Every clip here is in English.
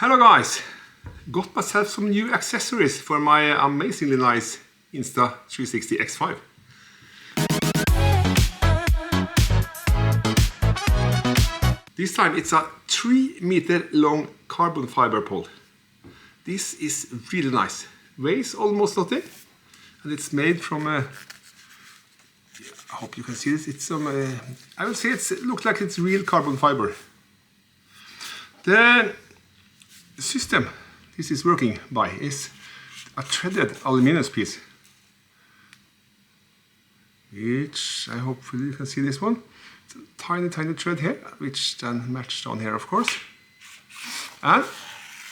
Hello guys! Got myself some new accessories for my amazingly nice Insta360 X5. This time it's a 3-meter long carbon fiber pole. This is really nice. Weighs almost nothing, and it's made from I hope you can see this. It's some I would say it looks like it's real carbon fiber. The system this is working by is a threaded aluminum piece, which I hopefully you can see this one. It's a tiny thread here, which then matched on here, of course. And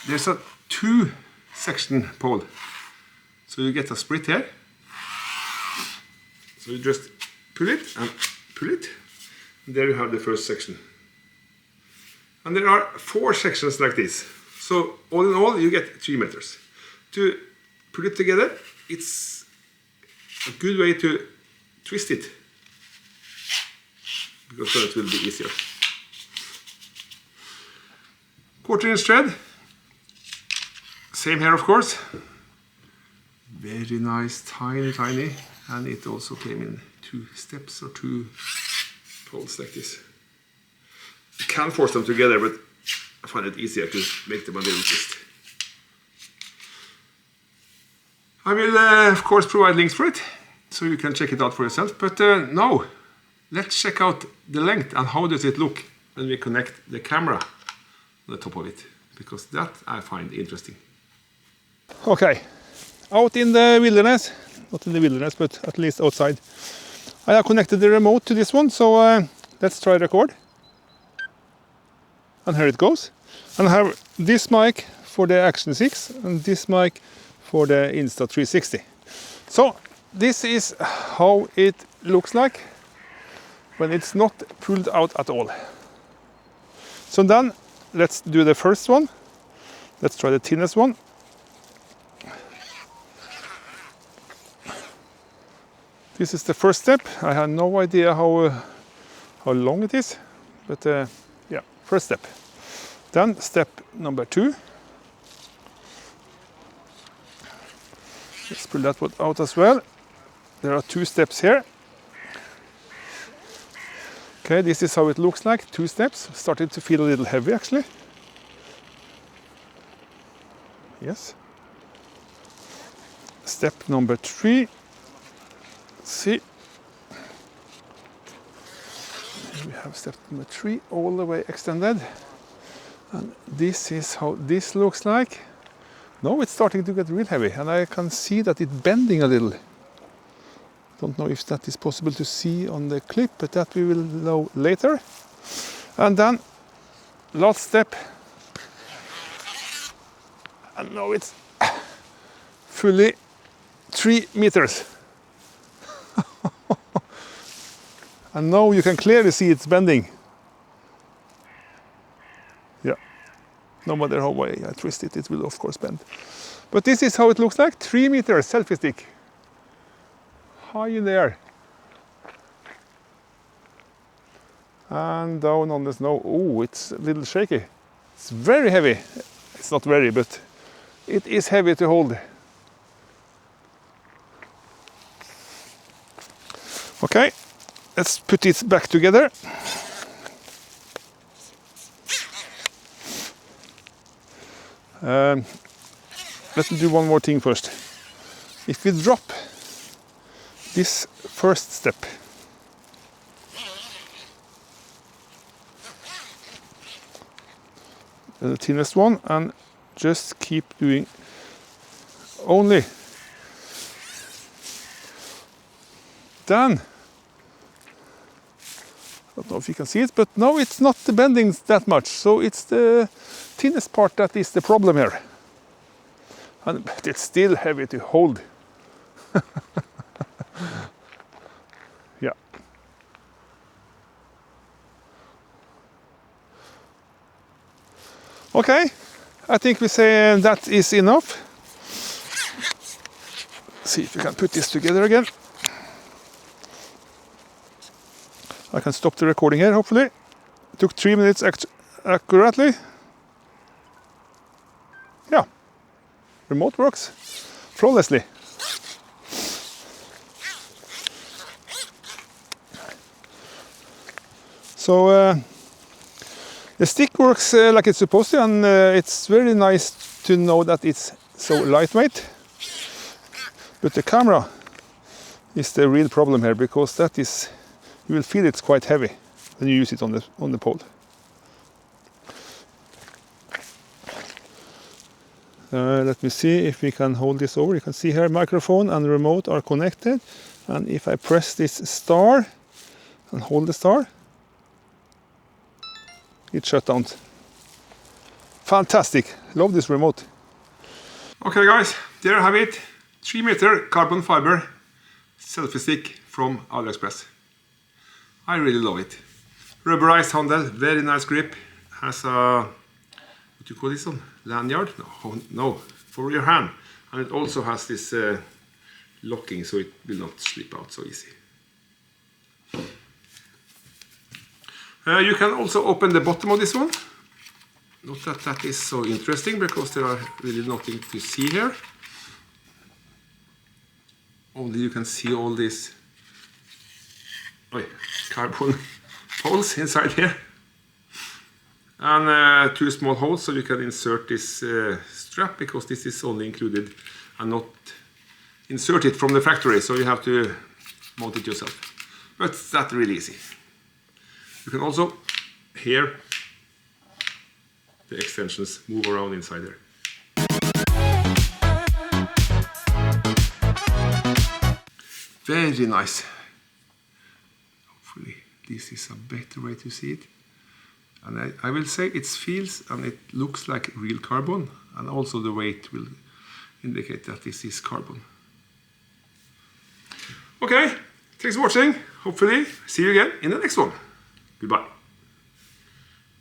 there's a 2-section pole, so you get a split here. So you just pull it and pull it, and there you have the first section. And there are 4 sections like this. So all in all, you get 3 meters. To put it together, it's a good way to twist it, because then it will be easier. 1/4-inch thread. Same here, of course. Very nice, tiny, and it also came in 2 steps or 2 poles like this. You can force them together, but I find it easier to make them a little twist. I will of course provide links for it, so you can check it out for yourself. But now, let's check out the length and how does it look when we connect the camera on the top of it, because that I find interesting. Okay, out in the wilderness, not in the wilderness, but at least outside, I have connected the remote to this one, so let's try record. And here it goes. And I have this mic for the Action 6 and this mic for the Insta360. So this is how it looks like when it's not pulled out at all. So then let's do the first one. Let's try the thinnest one. This is the first step. I have no idea how long it is, but yeah, first step. Then step number 2. Let's pull that one out as well. There are 2 steps here. Okay, this is how it looks like, 2 steps. Started to feel a little heavy actually. Yes. Step number 3. Let's see. Here we have step number 3 all the way extended. And this is how this looks like. Now it's starting to get real heavy, and I can see that it's bending a little. Don't know if that is possible to see on the clip, but that we will know later. And then last step. And now it's fully 3 meters. And now you can clearly see it's bending. No matter how way I twist it, it will of course bend. But this is how it looks like, 3 meters selfie stick. High in the air. And down on the snow. Oh, it's a little shaky. It's very heavy. It's not very, but it is heavy to hold. Okay, let's put it back together. Let me do one more thing first. If we drop this first step, the thinnest one, and just keep doing only, then, I don't know if you can see it, but now it's not the bending that much, so it's the thinnest part that is the problem here. But it's still heavy to hold. Yeah. Okay, I think we say that is enough. See if we can put this together again. I can stop the recording here, hopefully. It took 3 minutes accurately. yeah, remote works flawlessly. So the stick works like it's supposed to, and it's very nice to know that it's so lightweight. But the camera is the real problem here, because that is, you will feel it's quite heavy when you use it on the pole. Let me see if we can hold this over. You can see here microphone and remote are connected, and if I press this star and hold the star, it shut down. Fantastic, love this remote. Okay guys, there you have it. 3 meter carbon fiber selfie stick from AliExpress. I really love it. Rubberized handle, very nice grip. Has a, what do you call this one? Lanyard? No, for your hand. And it also has this locking, so it will not slip out so easy. You can also open the bottom of this one. Not that that is so interesting, because there are really nothing to see here. Only you can see all these carbon holes inside here. And 2 small holes, so you can insert this strap, because this is only included and not inserted from the factory, so you have to mount it yourself. But that's really easy. You can also hear the extensions move around inside there. Very nice. Hopefully this is a better way to see it. And I will say it feels and it looks like real carbon, and also the weight will indicate that this is carbon. Okay, thanks for watching. Hopefully see you again in the next one. Goodbye.